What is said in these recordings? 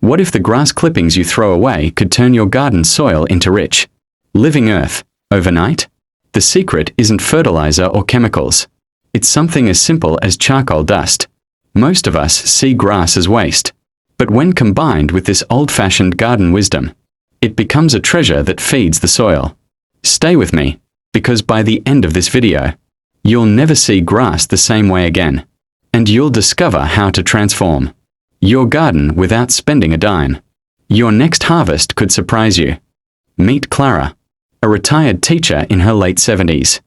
What if the grass clippings you throw away could turn your garden soil into rich, living earth, overnight? The secret isn't fertilizer or chemicals. It's something as simple as charcoal dust. Most of us see grass as waste. But when combined with this old-fashioned garden wisdom, it becomes a treasure that feeds the soil. Stay with me, because by the end of this video, you'll never see grass the same way again, and you'll discover how to transform your garden without spending a dime. Your next harvest could surprise you. Meet Clara, a retired teacher in her late 70s,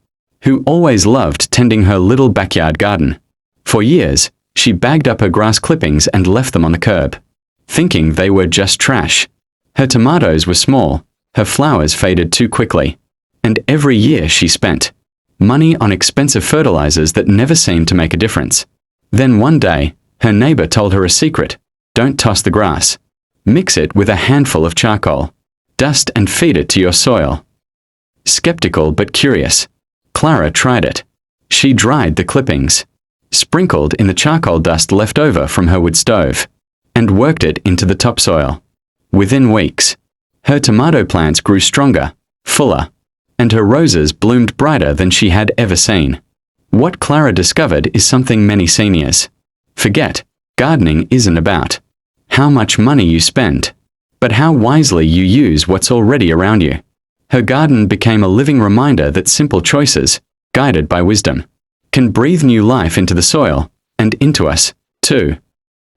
who always loved tending her little backyard garden. For years, she bagged up her grass clippings and left them on the curb, thinking they were just trash. Her tomatoes were small, her flowers faded too quickly, and every year she spent money on expensive fertilizers that never seemed to make a difference. Then one day, her neighbor told her a secret: don't toss the grass. Mix it with a handful of charcoal, dust, and feed it to your soil. Skeptical but curious, Clara tried it. She dried the clippings, sprinkled in the charcoal dust left over from her wood stove, and worked it into the topsoil. Within weeks, her tomato plants grew stronger, fuller, and her roses bloomed brighter than she had ever seen. What Clara discovered is something many seniors forget. Gardening isn't about how much money you spend, but how wisely you use what's already around you. Her garden became a living reminder that simple choices, guided by wisdom, can breathe new life into the soil, and into us, too.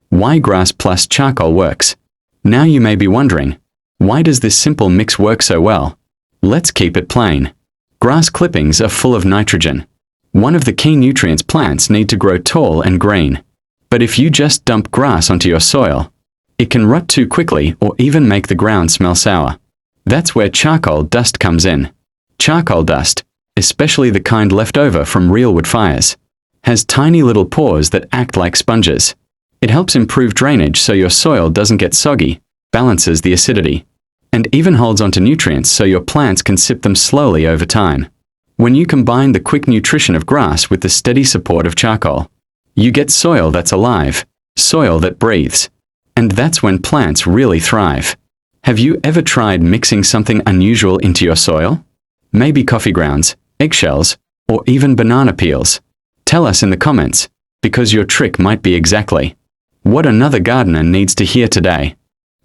Why grass plus charcoal works. Now you may be wondering, why does this simple mix work so well? Let's keep it plain. Grass clippings are full of nitrogen, one of the key nutrients plants need to grow tall and green. But if you just dump grass onto your soil, it can rot too quickly or even make the ground smell sour. That's where charcoal dust comes in. Charcoal dust, especially the kind left over from real wood fires, has tiny little pores that act like sponges. It helps improve drainage so your soil doesn't get soggy, balances the acidity, and even holds onto nutrients so your plants can sip them slowly over time. When you combine the quick nutrition of grass with the steady support of charcoal, you get soil that's alive, soil that breathes. And that's when plants really thrive. Have you ever tried mixing something unusual into your soil? Maybe coffee grounds, eggshells, or even banana peels? Tell us in the comments, because your trick might be exactly what another gardener needs to hear today.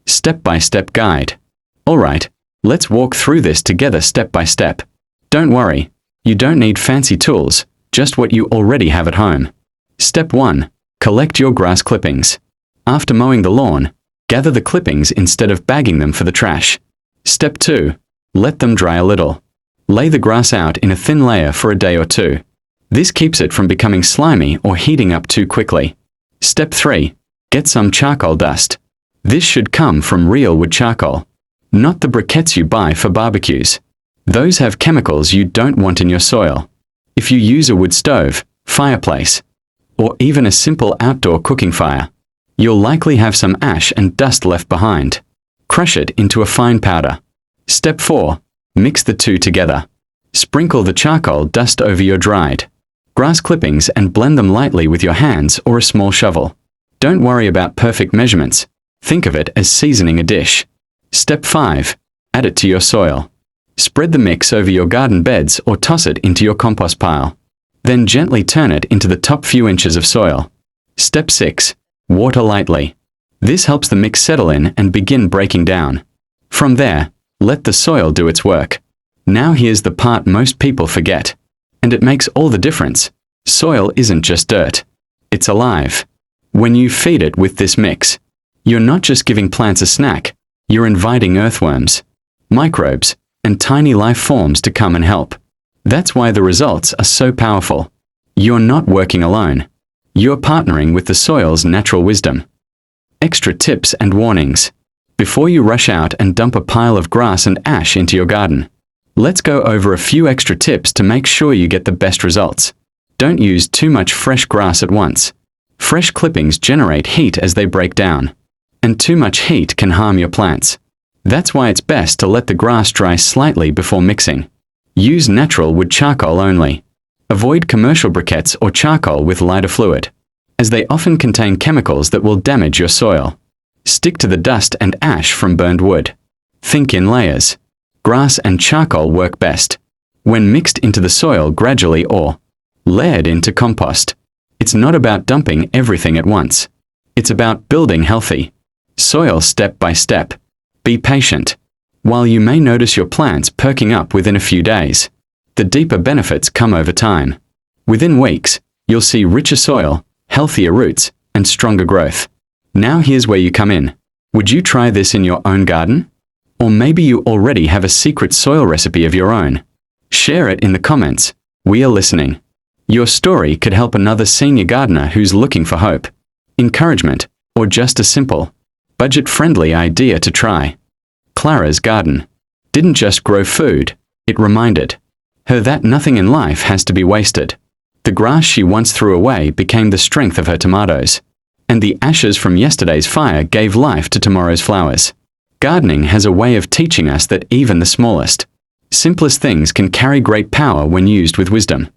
Step-by-step guide. Alright, let's walk through this together step by step. Don't worry, you don't need fancy tools, just what you already have at home. Step 1. Collect your grass clippings. After mowing the lawn, gather the clippings instead of bagging them for the trash. Step 2. Let them dry a little. Lay the grass out in a thin layer for a day or two. This keeps it from becoming slimy or heating up too quickly. Step 3. Get some charcoal dust. This should come from real wood charcoal, not the briquettes you buy for barbecues. Those have chemicals you don't want in your soil. If you use a wood stove, fireplace, or even a simple outdoor cooking fire, you'll likely have some ash and dust left behind. Crush it into a fine powder. Step 4. Mix the two together. Sprinkle the charcoal dust over your dried grass clippings and blend them lightly with your hands or a small shovel. Don't worry about perfect measurements. Think of it as seasoning a dish. Step 5. Add it to your soil. Spread the mix over your garden beds or toss it into your compost pile. Then gently turn it into the top few inches of soil. Step 6. Water lightly. This helps the mix settle in and begin breaking down. From there, let the soil do its work. Now here's the part most people forget. And it makes all the difference. Soil isn't just dirt. It's alive. When you feed it with this mix, you're not just giving plants a snack, you're inviting earthworms, microbes, and tiny life forms to come and help. That's why the results are so powerful. You're not working alone. You're partnering with the soil's natural wisdom. Extra tips and warnings. Before you rush out and dump a pile of grass and ash into your garden, let's go over a few extra tips to make sure you get the best results. Don't use too much fresh grass at once. Fresh clippings generate heat as they break down, and too much heat can harm your plants. That's why it's best to let the grass dry slightly before mixing. Use natural wood charcoal only. Avoid commercial briquettes or charcoal with lighter fluid, as they often contain chemicals that will damage your soil. Stick to the dust and ash from burned wood. Think in layers. Grass and charcoal work best when mixed into the soil gradually or layered into compost. It's not about dumping everything at once. It's about building healthy soil step by step. Be patient. While you may notice your plants perking up within a few days, the deeper benefits come over time. Within weeks, you'll see richer soil, healthier roots, and stronger growth. Now here's where you come in. Would you try this in your own garden? Or maybe you already have a secret soil recipe of your own. Share it in the comments. We are listening. Your story could help another senior gardener who's looking for hope, encouragement, or just a simple, budget-friendly idea to try. Clara's garden didn't just grow food, it reminded her that nothing in life has to be wasted. The grass she once threw away became the strength of her tomatoes, and the ashes from yesterday's fire gave life to tomorrow's flowers. Gardening has a way of teaching us that even the smallest, simplest things can carry great power when used with wisdom.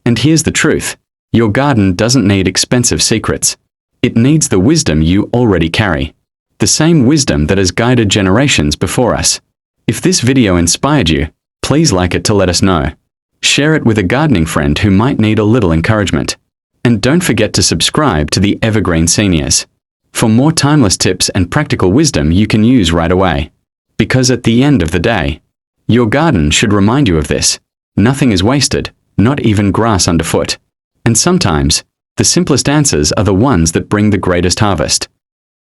And here's the truth. Your garden doesn't need expensive secrets. It needs the wisdom you already carry. The same wisdom that has guided generations before us. If this video inspired you, please like it to let us know. Share it with a gardening friend who might need a little encouragement. And don't forget to subscribe to the Evergreen Seniors for more timeless tips and practical wisdom you can use right away. Because at the end of the day, your garden should remind you of this. Nothing is wasted, not even grass underfoot. And sometimes, the simplest answers are the ones that bring the greatest harvest.